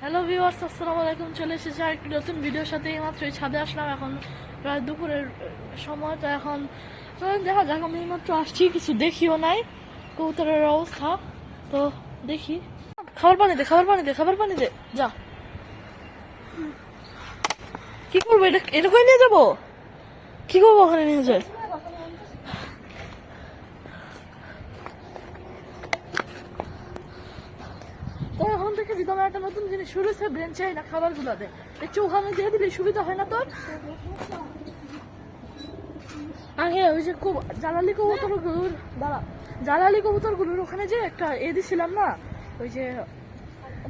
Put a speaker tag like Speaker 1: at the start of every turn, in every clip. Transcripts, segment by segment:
Speaker 1: Hello viewers, আসসালামু আলাইকুম। চলে এসেছি আরেকটি নতুন ভিডিওর সাথে। এইমাত্র এই ছাদে আসলাম, এখন প্রায় দুপুরের সময়। তো এখন দেখা যাক, আমি এইমাত্র আসছি, কিছু দেখিও নাই কবুতরের অবস্থা। তো দেখি, খাবার পানি দে, খাবার পানি দে, খাবার পানি দে। যা, কি করবো এটা? এটা করে নিয়ে যাবো? কি করবো ওখানে নিয়ে যায়? তো এখন থেকে রিদম একটা নতুন জিনিস শুরু হয়েছে, ব্রেন চাই না খাবার গুলাতে। একটু ওখানে দিয়ে দিলে সুবিধা হয় না তোর? আগে ওই যে জ্বালালি কবুতর গুলোর জ্বালালি কবুতর গুলোর ওখানে যে একটা দিছিলাম না, ওই যে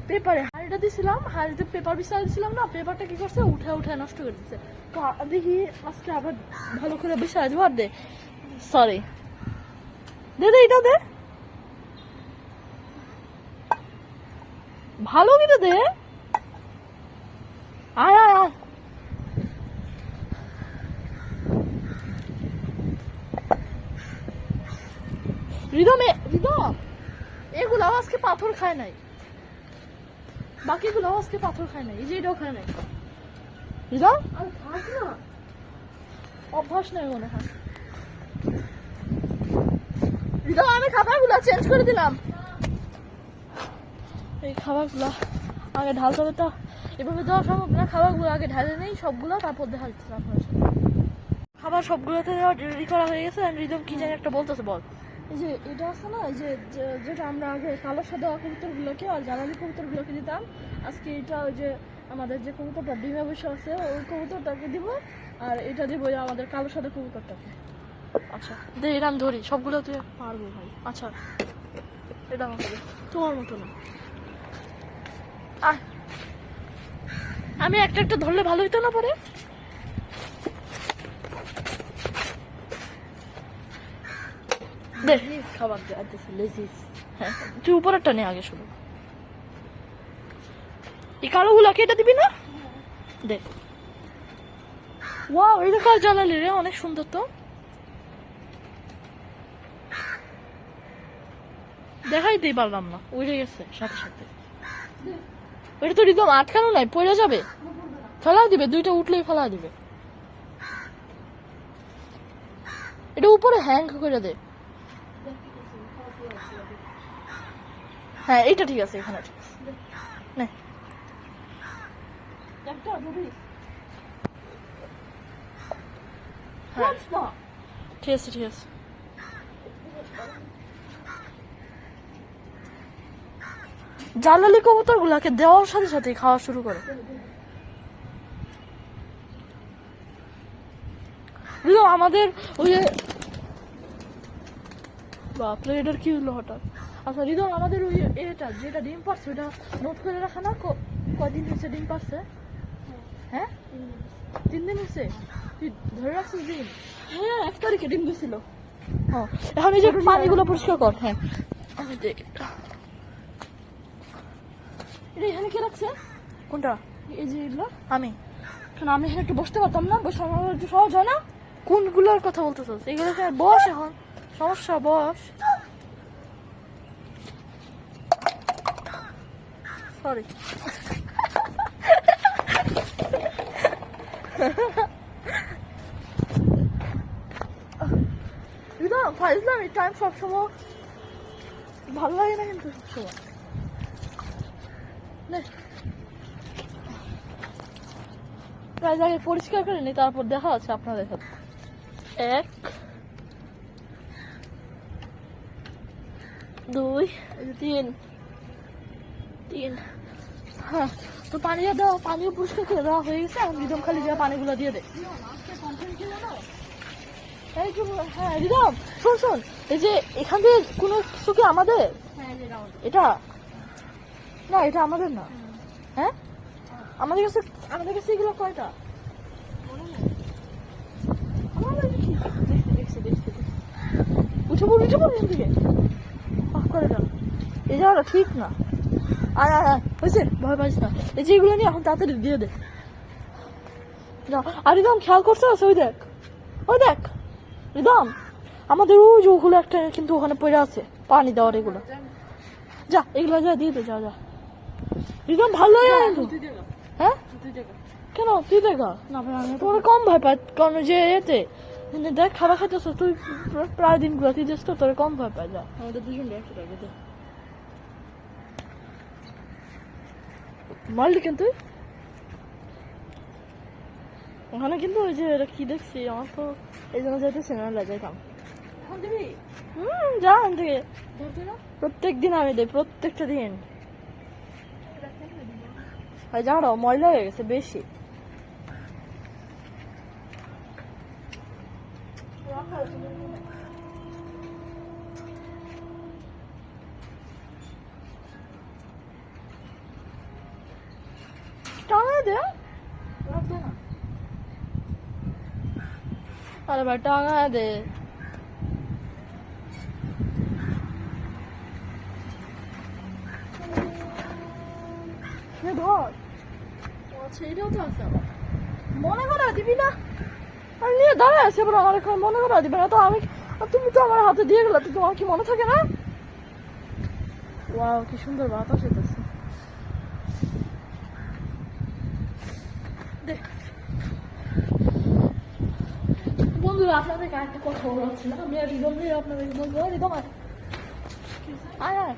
Speaker 1: পেপারে হাড়িটা দিছিলাম, হাড়িতে পেপার বিছাই দিছিলাম না, পেপারটা কি করছে, উঠে উঠে নষ্ট করে দিচ্ছে। তো দেখি আজকে আবার ভালো করে বিছাই দেবো। আর দে, সরি, দে দে, এটা দে, ভালো করে দে। আয় আয় আয়, রিদম এগুলো আজকে পাথর খায় নাই, বাকিগুলো আজকে পাথর খায় নাই, এই যে এটাও খায় নাই। রিদম আর খাস না, অভ্যাস নেই মনে হয়। রিদম আমি খাবারগুলো চেঞ্জ করে দিলাম, এই খাবারগুলো আগে ঢালতে হবে। তো এভাবে দেওয়া সম্ভব না, খাবারগুলো আগে ঢালে নেই সবগুলো, তারপর দেখা যাচ্ছে আপনার সাথে। খাবার সবগুলোতে দেওয়া রেডি করা হয়ে গেছে। রিদম কি জানি একটা বলতেছে, বল। এই যে এটা আছে না, এই যে যেটা আমরা আগে কালো সাদা কবুতরগুলোকে আর জ্বালানি কবুতরগুলোকে দিতাম, আজকে এটা ওই যে আমাদের যে কবুতরটা ডিমে বসে আছে ওই কবুতরটাকে দিব, আর এটা দিব আমাদের কালো সাদা কবুতরটাকে। আচ্ছা দে, এটা আমি ধরি, সবগুলো তুই পারবো ভাই। আচ্ছা এটা আমাকে দে, তোমার মতো না। আমি একটা একটা ধরলে ভালো হইতো না পরে? খাবার হ্যাঁ, তুই উপরেরটা নে আগে শুরু। এই কালো গুলা কেটে দিবি না? দে। ওয়াও, এটা কার জ্বালালি রে? অনেক সুন্দর তো, দেখাইতেই পারলাম না, উড়ে গেছে সাথে সাথে। ওইটা তো রিদম আটকানো নাই, পড়ে যাবে, ফেলা দিবে, দুইটা উঠলেই ফেলা দিবে। এটা উপরে হ্যাং করে দে। হ্যাঁ এইটা ঠিক আছে, এখানে ঠিক আছে। নে হ্যাঁ ঠিক আছে ঠিক আছে। জ্বালালি কবুতর গুলাকে দেওয়ার সাথে সাথে খাওয়া শুরু করে। আমাদের ওই যে বাপরে, এটার কি হলো হঠাৎ? আচ্ছা রিদম, আমাদের ওই এটা যেটা ডিম পারছে ওটা নোট করে রাখা না, কদিন হয়েছে ডিম পারছে? হ্যাঁ 3 দিন হয়েছে। তুই ধরে রাখছিস দিন? হ্যাঁ 1 তারিখে ডিম দিছিল। হ্যাঁ এখন এই যে পানিগুলো পরিষ্কার কর। হ্যাঁ আমি দেখ, এটা এখানে কে রাখছে? কোনটা? এই যে এগুলো আমি এখানে একটু বসতে পারতাম না? বসে আমার একটু সহজ হয় না? কোনগুলোর কথা বলতেছ? এগুলো বস, এখন সমস্যা, বস। সরি ফাইজলামি টাইম সবসময় ভালো লাগে না, কিন্তু সবসময় প্রায় জায়গায় পরিষ্কার করে নি, তারপর দেখা আছে আপনাদের সাথে। 1 2 3 হ্যাঁ, তো পানি দেওয়া, পানিও পরিষ্কার করে দেওয়া হয়ে গেছে। এখন রিদম খালি দেওয়া পানিগুলো দিয়ে দে। এই যে হ্যাঁ রিদম, শোন শোন, এই যে এখান থেকে কোনো কিছু কি আমাদের? এটা না, এটা আমাদের না। হ্যাঁ আমাদের কাছে এগুলো কয়টা? উঠে পড় এখান থেকে, অফ করে দাও। এই যাওয়াটা ঠিক না। আয় আয় আয়, হয়েছে, ভয় পাইস না। এই যে এগুলো নিয়ে এখন তাড়াতাড়ি দিয়ে দে। আর রিদম খেয়াল করছো? ওই দেখ রিদম, আমাদের ওই যে ওগুলো একটা কিন্তু ওখানে পড়ে আছে পানি দেওয়ার, এগুলো যা, এগুলো যা দিয়ে দে, যা যা। রিদম ভালোই হয় তো।
Speaker 2: তুই দেখা
Speaker 1: হ্যাঁ
Speaker 2: তুই দেখা
Speaker 1: কেন তুই দেখা
Speaker 2: না ভাই আমি
Speaker 1: তোমার কম ভয় পায় কারণ যে এতে মানে দেখ খাবার খাইতেছ তুই প্রায় দিনগুলো তুই যাস তো তোর কম ভয় পায় যা
Speaker 2: আমাদের দুজন একসাথে আগে দে
Speaker 1: মারলি কেন তুই ওখানে কিন্তু ওই যে এটা কি দেখছি আমার তো এই জন্য যাইতেছে না যাইতাম
Speaker 2: এখন দিবি
Speaker 1: যা এখান থেকে
Speaker 2: ধরতে না
Speaker 1: প্রত্যেক দিন আমি দেই প্রত্যেকটা দিন আর জানো ময়লা হয়ে গেছে বেশি টাঙায় দে
Speaker 2: রাখতে না
Speaker 1: আরে ভাই টাঙায় দে ধর
Speaker 2: আচ্ছা এটাও তো আছে আবার
Speaker 1: মনে করা দিবি না আর নিয়ে দাঁড়ায় আছে এবার আমার এখন মনে করা দিবে না তো আমি আর তুমি তো আমার হাতে দিয়ে গেলে তো তোমার কি মনে থাকে না ওয়াও কি সুন্দর বাতাস হইতেছে দেখ বন্ধুরা আপনাদেরকে একটা কথা বলাচ্ছিলাম আমি আর রিদম নিয়ে আপনাদেরকে বলবো রিদম আয় আয় আয়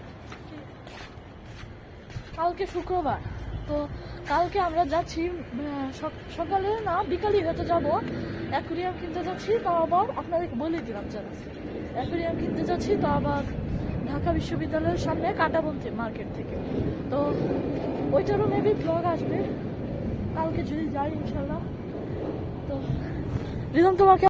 Speaker 1: কালকে শুক্রবার তো কালকে আমরা যাচ্ছি সকালে না বিকালই হয়তো যাবো অ্যাকুরিয়াম কিনতে যাচ্ছি তাও আবার আপনাদেরকে বলে দিলাম জানা অ্যাকুরিয়াম কিনতে যাচ্ছি তো আবার ঢাকা বিশ্ববিদ্যালয়ের সামনে কাঁটাবন্তি মার্কেট থেকে তো ওইটারও মেবি ব্লগ আসবে কালকে যদি যাই ইনশাল্লাহ তো রিদম তোমাকে